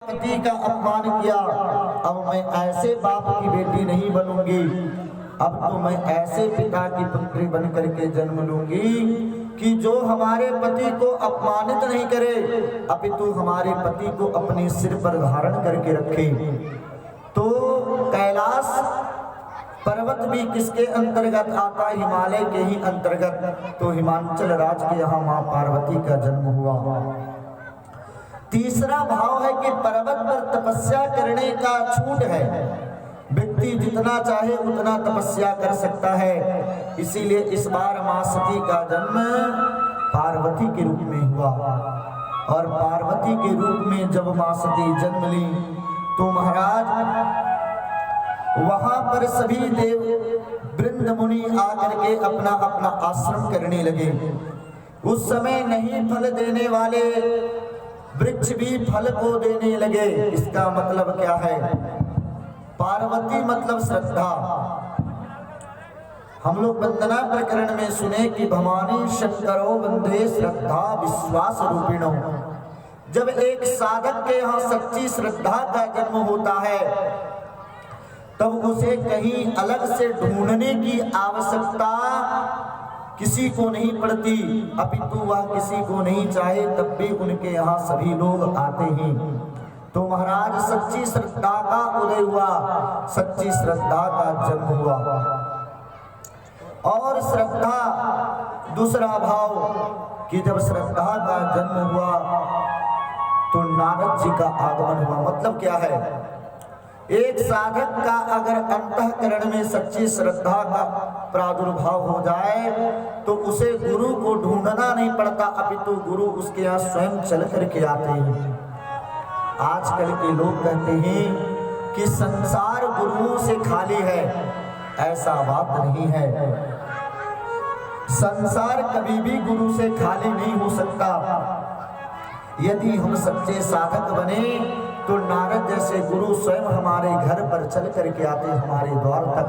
पति का अपमान किया, अब मैं ऐसे बाप की बेटी नहीं बनूंगी, अब तो मैं ऐसे पिता की पुत्री बन करके जन्म लूंगी कि जो हमारे पति को अपमानित नहीं करे, अपितु हमारे पति को अपने सिर पर धारण करके रखे। तो कैलाश पर्वत भी किसके अंतर्गत आता है? हिमालय के ही अंतर्गत। तो हिमाचल राज्य के यहाँ माँ पार्वती का जन्म हुआ। तीसरा भाव है कि पर्वत पर तपस्या करने का छूट है, व्यक्ति जितना चाहे उतना तपस्या कर सकता है। इसीलिए इस बार मां सती का जन्म पार्वती के रूप में हुआ। और पार्वती के रूप में जब मां सती जन्म ली तो महाराज वहां पर सभी देव वृंद मुनि आकर के अपना अपना आश्रम करने लगे। उस समय नहीं फल देने वाले वृक्ष भी फल को देने लगे। इसका मतलब क्या है? पार्वती मतलब श्रद्धा। हम लोग वंदना प्रकरण में सुने कि भवानी शंकरो वंदे श्रद्धा विश्वास रूपिणो। जब एक साधक के यहाँ सच्ची श्रद्धा का जन्म होता है तब उसे कहीं अलग से ढूंढने की आवश्यकता किसी को नहीं पड़ती, अपितु वह किसी को नहीं चाहे तब भी उनके यहाँ सभी लोग आते हैं। तो महाराज सच्ची श्रद्धा का उदय हुआ, सच्ची श्रद्धा का जन्म हुआ। और श्रद्धा दूसरा भाव कि जब श्रद्धा का जन्म हुआ तो नारद जी का आगमन हुआ। मतलब क्या है? एक साधक का अगर अंतःकरण में सच्ची श्रद्धा का प्रादुर्भाव हो जाए तो उसे गुरु को ढूंढना नहीं पड़ता, अपितु गुरु उसके यहाँ स्वयं चल करके आते हैं। आजकल के लोग कहते हैं कि संसार गुरुओं से खाली है, ऐसा बात नहीं है। संसार कभी भी गुरु से खाली नहीं हो सकता। यदि हम सच्चे साधक बने तो नारद जैसे गुरु स्वयं हमारे घर पर चल करके आते, हमारे द्वार तक।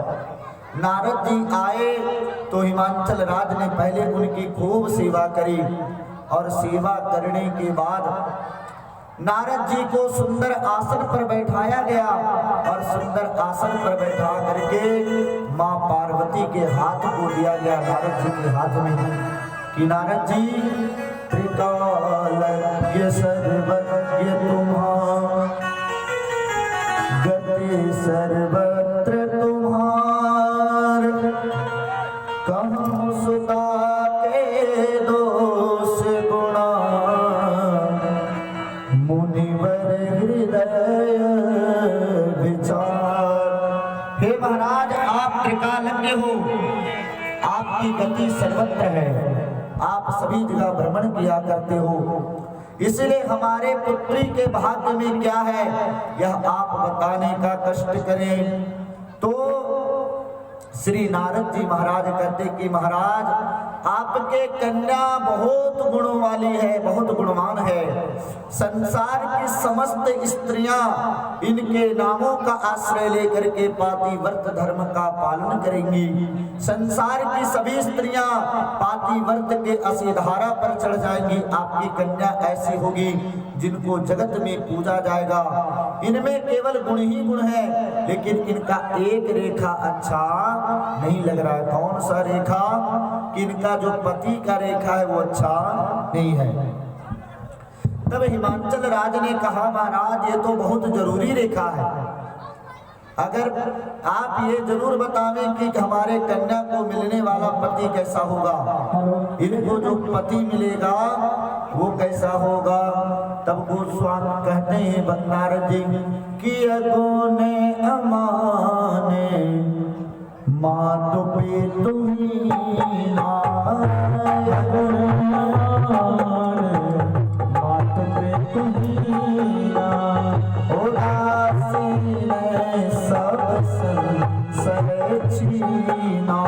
नारद जी आए तो हिमाचल राज ने पहले उनकी खूब सेवा करी और सेवा करने के बाद नारद जी को सुंदर आसन पर बैठाया गया और सुंदर आसन पर बैठा करके माँ पार्वती के हाथ को दिया गया नारद जी के हाथ में कि नारद जी त्रिकालज्ञ सर्वज्ञ तुम्हारा, गति सर्वत्र तुम्हार, कहूँ सुता के दोष गुणा, मुनिवर हृदय विचार। हे महाराज, आप त्रिकालज्ञ हो, आपकी गति सर्वत्र है, आप सभी जगह भ्रमण किया करते हो, इसलिए हमारे पुत्री के भाग्य में क्या है यह आप बताने का कष्ट करें। तो श्री नारद जी महाराज कहते कि महाराज आपके कन्या बहुत गुणों वाली है, बहुत गुणवान है। संसार की समस्त स्त्रियां इनके नामों का आश्रय लेकर के पातिव्रत धर्म का पालन करेंगी। संसार की सभी स्त्रियां पातिव्रत के असीधारा पर चढ़ जाएंगी। आपकी कन्या ऐसी होगी जिनको जगत में पूजा जाएगा। इनमें केवल गुण ही गुण है, लेकिन इनका एक रेखा अच्छा नहीं लग रहा है। कौन सा रेखा? कि इनका जो पति का रेखा है वो अच्छा नहीं है। तब हिमाचल राज ने कहा महाराज ये तो बहुत जरूरी रेखा है, अगर आप ये जरूर बतावें कि हमारे कन्या को मिलने वाला पति कैसा होगा, इनको जो पति मिलेगा वो कैसा होगा। तब गोस्वामी कहते हैं नारद जी कि अगोने अमाने मातु पितु हीना, मातु पितु हीना, उदासीन सब संसार छीना,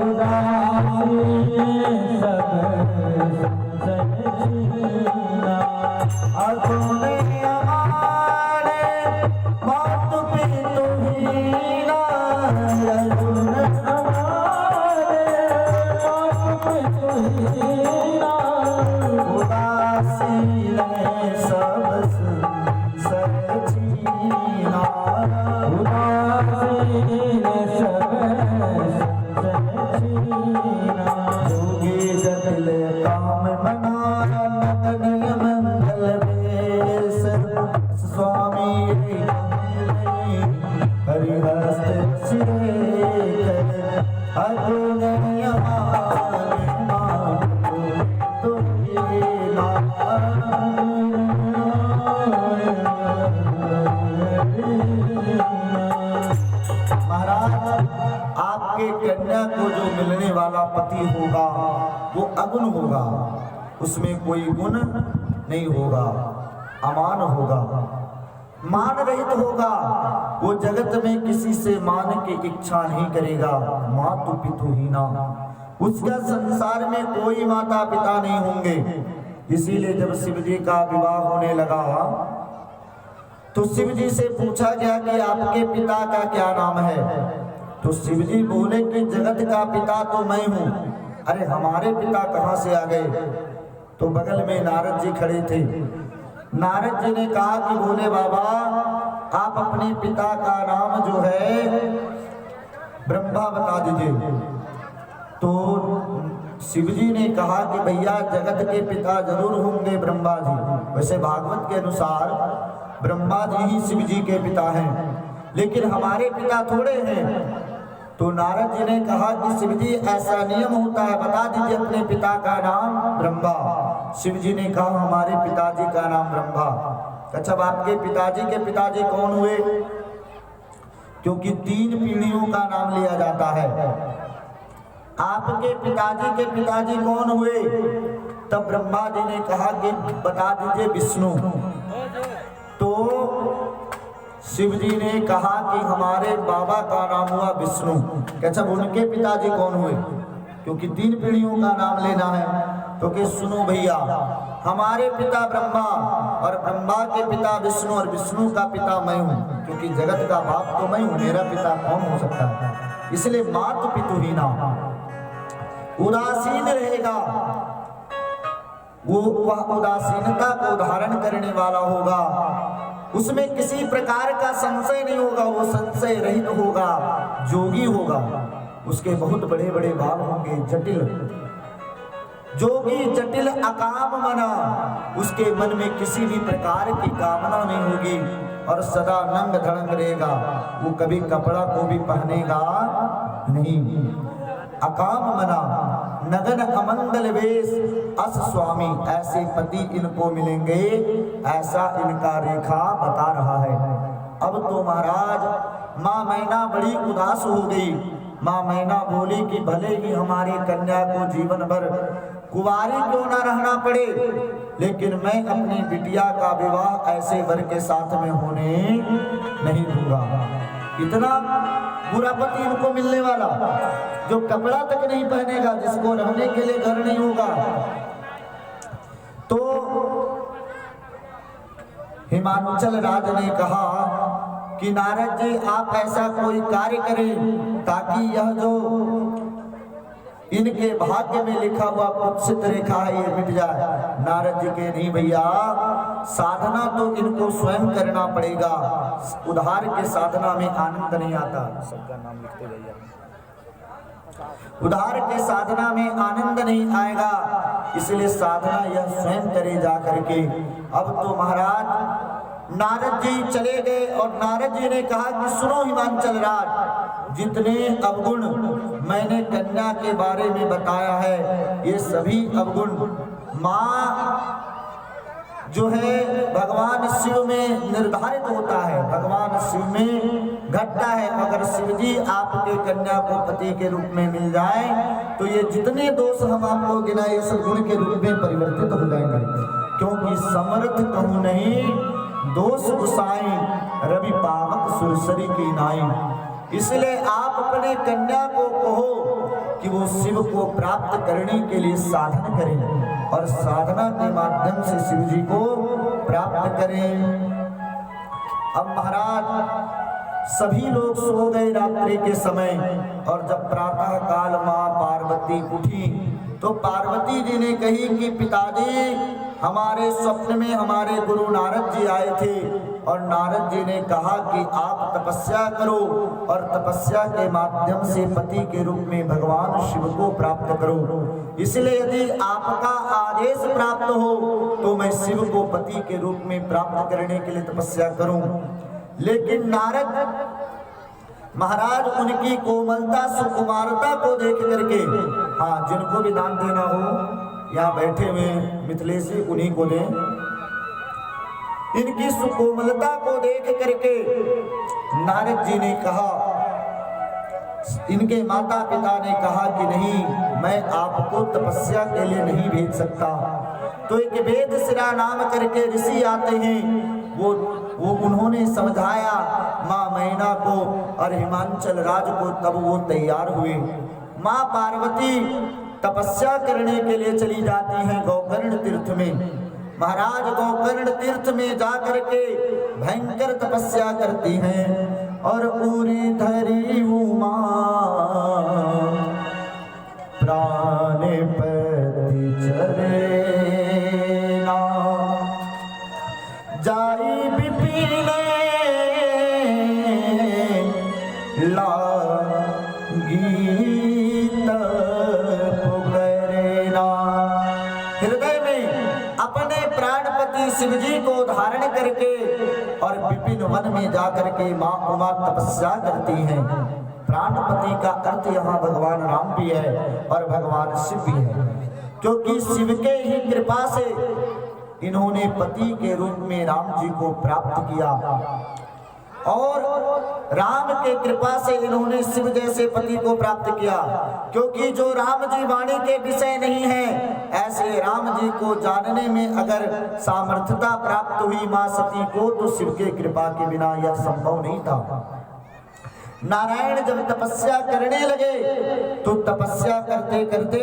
उदासीन सब संसार छीना, अगुने हमारे मातु पितु हीना, अगुने हमारे मातु पितु हीना, कन्या को जो मिलने वाला पति होगा वो अगुण होगा, उसमें कोई गुण नहीं होगा, अमान होगा, मान रहित होगा। वो जगत में किसी से मान की इच्छा नहीं करेगा, मातु पितु हीना, उसका संसार में कोई माता पिता नहीं होंगे। इसीलिए जब शिव जी का विवाह होने लगा तो शिव जी से पूछा गया कि आपके पिता का क्या नाम है? तो शिव जी बोले कि जगत का पिता तो मैं हूँ। अरे हमारे पिता कहाँ से आ गए? तो बगल में नारद जी खड़े थे। नारद जी ने कहा कि भोले बाबा आप अपने पिता का नाम जो है ब्रह्मा बता दीजिए। तो शिव जी ने कहा कि भैया जगत के पिता जरूर होंगे ब्रह्मा जी। वैसे भागवत के अनुसार ब्रह्मा जी ही शिव जी के पिता हैं, लेकिन हमारे पिता थोड़े हैं। तो नारद जी ने कहा कि शिव जी ऐसा नियम होता है, बता दीजिए अपने पिता का नाम ब्रह्मा। शिव जी ने कहा हमारे पिताजी का नाम ब्रह्मा। अच्छा आपके पिताजी के पिताजी कौन हुए? क्योंकि 3 पीढ़ियों का नाम लिया जाता है। आपके पिताजी के पिताजी कौन हुए? तब ब्रह्मा जी ने कहा कि बता दीजिए विष्णु। तो शिव जी ने कहा कि हमारे बाबा का नाम हुआ विष्णु। अच्छा उनके पिताजी कौन हुए? क्योंकि 3 पीढ़ियों का नाम लेना है। तो कि सुनो भैया हमारे पिता ब्रह्मा और ब्रह्मा के पिता विष्णु और विष्णु का पिता मैं हूँ, क्योंकि जगत का बाप तो मैं हूँ, मेरा पिता कौन हो सकता है? इसलिए मातु पितु हीना, उदासीन रहेगा वो, वह उदासीनता को धारण करने वाला होगा, उसमें किसी प्रकार का संशय नहीं होगा, वो संशय रहित होगा, जोगी होगा। उसके बहुत बड़े बड़े बाल होंगे, जटिल जोगी, जटिल अकाम मना, उसके मन में किसी भी प्रकार की कामना नहीं होगी और सदा नंग धड़ंग रहेगा, वो कभी कपड़ा को भी पहनेगा नहीं। अकाम मना नगन अमंगल वेश अस स्वामी, ऐसे पति इनको मिलेंगे, ऐसा इनका रेखा बता रहा है। अब तो महाराज माँ मैना बड़ी उदास हो गई। माँ मैना बोली कि भले ही हमारी कन्या को जीवन भर कुंवारी क्यों ना रहना पड़े, लेकिन मैं अपनी बिटिया का विवाह ऐसे वर के साथ में होने नहीं दूंगा। इतना बुरा पति इनको मिलने वाला, जो कपड़ा तक नहीं पहनेगा, जिसको रहने के लिए घर नहीं होगा। तो हिमाचल राज ने कहा कि नारद जी आप ऐसा कोई कार्य करें ताकि यह जो इनके भाग्य में लिखा हुआ कुत्सित रेखा है ये मिट जाए। नारद जी के नहीं भैया, साधना तो इनको स्वयं करना पड़ेगा, उधार के साधना में आनंद नहीं आता। सबका नाम लिखते भैया। उधार के साधना में आनंद नहीं आएगा, इसलिए साधना यह स्वयं करे जा करके। अब तो महाराज नारद जी चले गए और नारद जी ने कहा कि सुनो हिमाचल राज, जितने अवगुण मैंने कन्या के बारे में बताया है ये सभी अवगुण माँ जो है भगवान शिव में निर्धारित होता है, भगवान शिव में घटता है। अगर शिव जी आपके कन्या को पति के रूप में मिल जाए तो ये जितने दोष हम आपको गिनाए ये सब गुण के रूप में परिवर्तित हो जाएंगे। क्योंकि समर्थ कहूँ नहीं दोष गुसाई, रवि पावक सुरसरी की नाई। इसलिए आप अपने कन्या को कहो कि वो शिव को प्राप्त करने के लिए साधन करें और साधना के माध्यम से शिव जी को प्राप्त करें। अब महाराज सभी लोग सो गए रात्रि के समय और जब प्रातः काल माँ पार्वती उठी तो पार्वती जी ने कही कि पिताजी हमारे स्वप्न में हमारे गुरु नारद जी आए थे और नारद जी ने कहा कि आप तपस्या करो और तपस्या के माध्यम से पति के रूप में भगवान शिव को प्राप्त करो। इसलिए यदि आपका आदेश प्राप्त हो तो मैं शिव को पति के रूप में प्राप्त करने के लिए तपस्या करूं। लेकिन नारद महाराज उनकी कोमलता सुकुमारता को देख करके, हाँ जिनको भी दान देना हो यहाँ बैठे हुए मिथिलेशी उन्हीं को दें, इनकी सुकोमलता को देख करके नारद जी ने कहा इनके माता पिता ने कहा कि नहीं, मैं आपको तपस्या के लिए नहीं भेज सकता। तो एक वेद शिरा नाम करके ऋषि आते हैं, वो उन्होंने समझाया माँ मैना को और हिमांचल राज को, तब वो तैयार हुए। माँ पार्वती तपस्या करने के लिए चली जाती हैं गोकर्ण तीर्थ में। महाराज गोकर्ण तीर्थ में जाकर के भयंकर तपस्या करती हैं और उरी धरी उमा प्राण पति चरे ना जाई विपिन गीत पुकरेना। हृदय में अपने प्राणपति शिव जी को धारण करके और विपिन वन में जाकर के माँ उमा तपस्या करती हैं। प्राणपति का अर्थ यहाँ भगवान राम भी है और भगवान शिव भी है, क्योंकि शिव के ही कृपा से इन्होंने पति के रूप में राम जी को प्राप्त किया और राम के कृपा से इन्होंने शिव जैसे पति को प्राप्त किया। क्योंकि जो राम जी वाणी के विषय नहीं है, ऐसे राम जी को जानने में अगर सामर्थ्यता प्राप्त हुई मां सती को, तो शिव के कृपा के बिना यह संभव नहीं था। नारायण जब तपस्या करने लगे तो तपस्या करते करते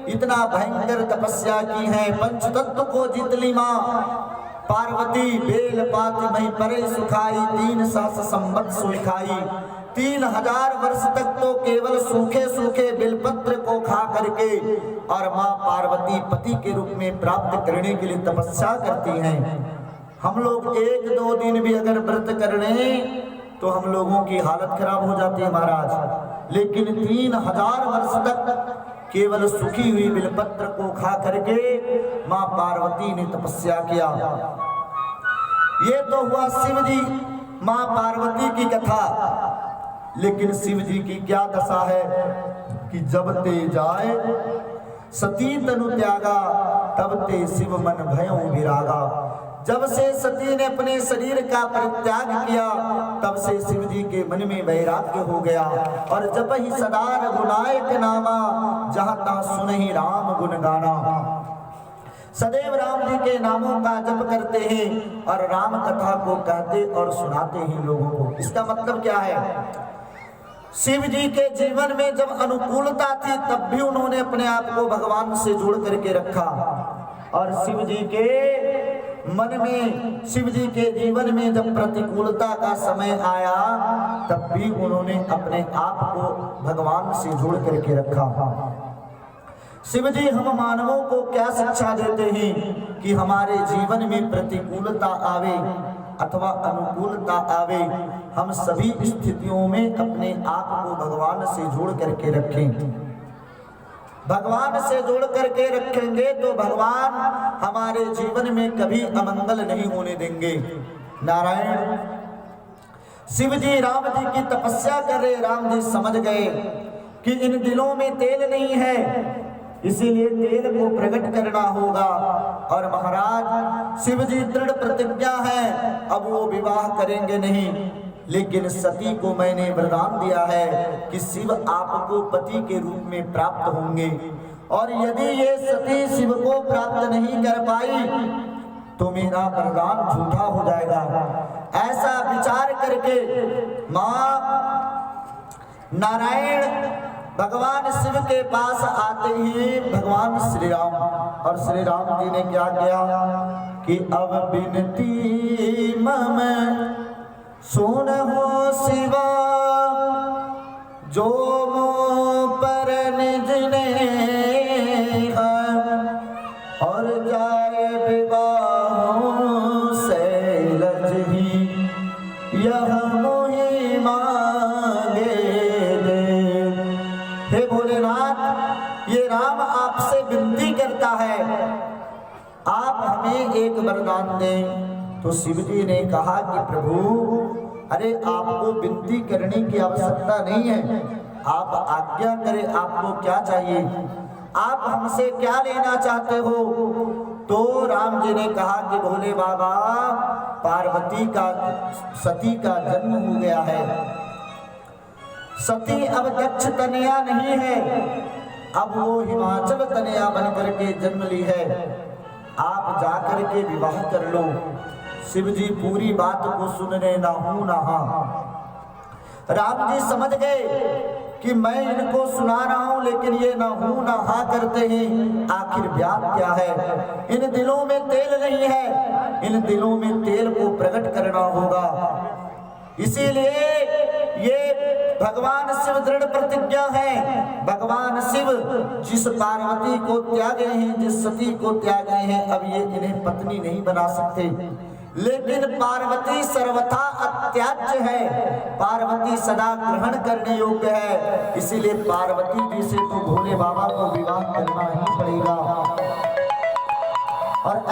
इतना भयंकर तपस्या की है, पंचतत्व को जीत ली मां पार्वती। बेल पात मई परे सुखाई, 3 सहस्र संवत्सर सुखाई। 3000 वर्ष तक तो केवल सूखे सूखे बेलपत्र को खा करके और माँ पार्वती पति के रूप में प्राप्त करने के लिए तपस्या करती हैं। हम लोग 1-2 दिन भी अगर व्रत कर लें तो हम लोगों की हालत खराब हो जाती है महाराज, लेकिन 3000 वर्ष तक केवल सूखी हुई बेलपत्र को खा करके मां पार्वती ने तपस्या किया। ये तो हुआ शिव जी मां पार्वती की कथा। लेकिन शिव जी की क्या दशा है कि जब ते जाए सती तनु त्यागा, तब ते शिव मन भयों विरागा। जब से सती ने अपने शरीर का परित्याग किया, तब से शिव जी के मन में वैराग्य हो गया। और जब ही सदा रघुनायक नामा, जहां तहां सुनहि राम गुण गाना। सदैव राम जी के नामों का जप करते हैं और राम कथा को कहते और सुनाते हैं लोगों को। इसका मतलब क्या है? शिव जी के जीवन में जब अनुकूलता थी, तब भी उन्होंने अपने आप को भगवान से जोड़ करके रखा। और शिव जी के मन में, शिव जी के जीवन में जब प्रतिकूलता का समय आया, तब भी उन्होंने अपने आप को भगवान से जोड़ करके रखा। शिव जी हम मानवों को क्या शिक्षा देते हैं कि हमारे जीवन में प्रतिकूलता आवे अथवा अनुकूलता आवे, हम सभी स्थितियों में अपने आप को भगवान से जोड़ करके रखें। भगवान से जोड़ करके रखेंगे तो भगवान हमारे जीवन में कभी अमंगल नहीं होने देंगे। नारायण शिव जी राम जी की तपस्या कर रहे, राम जी समझ गए कि इन दिलों में तेल नहीं है, इसीलिए तेल को प्रकट करना होगा। और महाराज शिव जी दृढ़ प्रतिज्ञा है, अब वो विवाह करेंगे नहीं। लेकिन सती को मैंने वरदान दिया है कि शिव आपको पति के रूप में प्राप्त होंगे, और यदि ये सती शिव को प्राप्त नहीं कर पाई तो मेरा वरदान झूठा हो जाएगा। ऐसा विचार करके मां नारायण भगवान शिव के पास आते ही भगवान श्री राम, और श्री राम जी ने क्या किया कि अब बिनती मम सुन हो शिवा, जो मोह पर निज ने और जाए विवाह शैलज ही, यह मोहि मांगे दे। हे भोलेनाथ, ये राम आपसे विनती करता है, आप हमें एक वरदान दें। तो शिव जी ने कहा कि प्रभु, अरे आपको विनती करने की आवश्यकता नहीं है, आप आज्ञा करें, आपको क्या चाहिए, आप हमसे क्या लेना चाहते हो। तो राम जी ने कहा कि भोले बाबा, पार्वती का, सती का जन्म हो गया है, सती अब दक्ष तनया नहीं है, अब वो हिमाचल तनया बन करके जन्म ली है। आप जाकर के विवाह कर लो। शिव जी पूरी बात को सुनने ना हूं ना हाँ। राम जी समझ गए कि मैं इनको सुना रहा हूं लेकिन ये ना हूं ना हाँ करते हैं, आखिर बात क्या है। इन दिलों में तेल नहीं है, इन दिलों में तेल को प्रकट करना होगा। इसीलिए ये भगवान शिव दृढ़ प्रतिज्ञा है। भगवान शिव जिस पार्वती को त्यागे हैं, जिस सती को त्यागे हैं, अब ये इन्हें पत्नी नहीं बना सकते। लेकिन पार्वती सर्वथा अत्याज्य है, पार्वती सदा ग्रहण करने योग्य है। इसीलिए पार्वती जी से तो भोले बाबा को विवाह करना ही पड़ेगा। और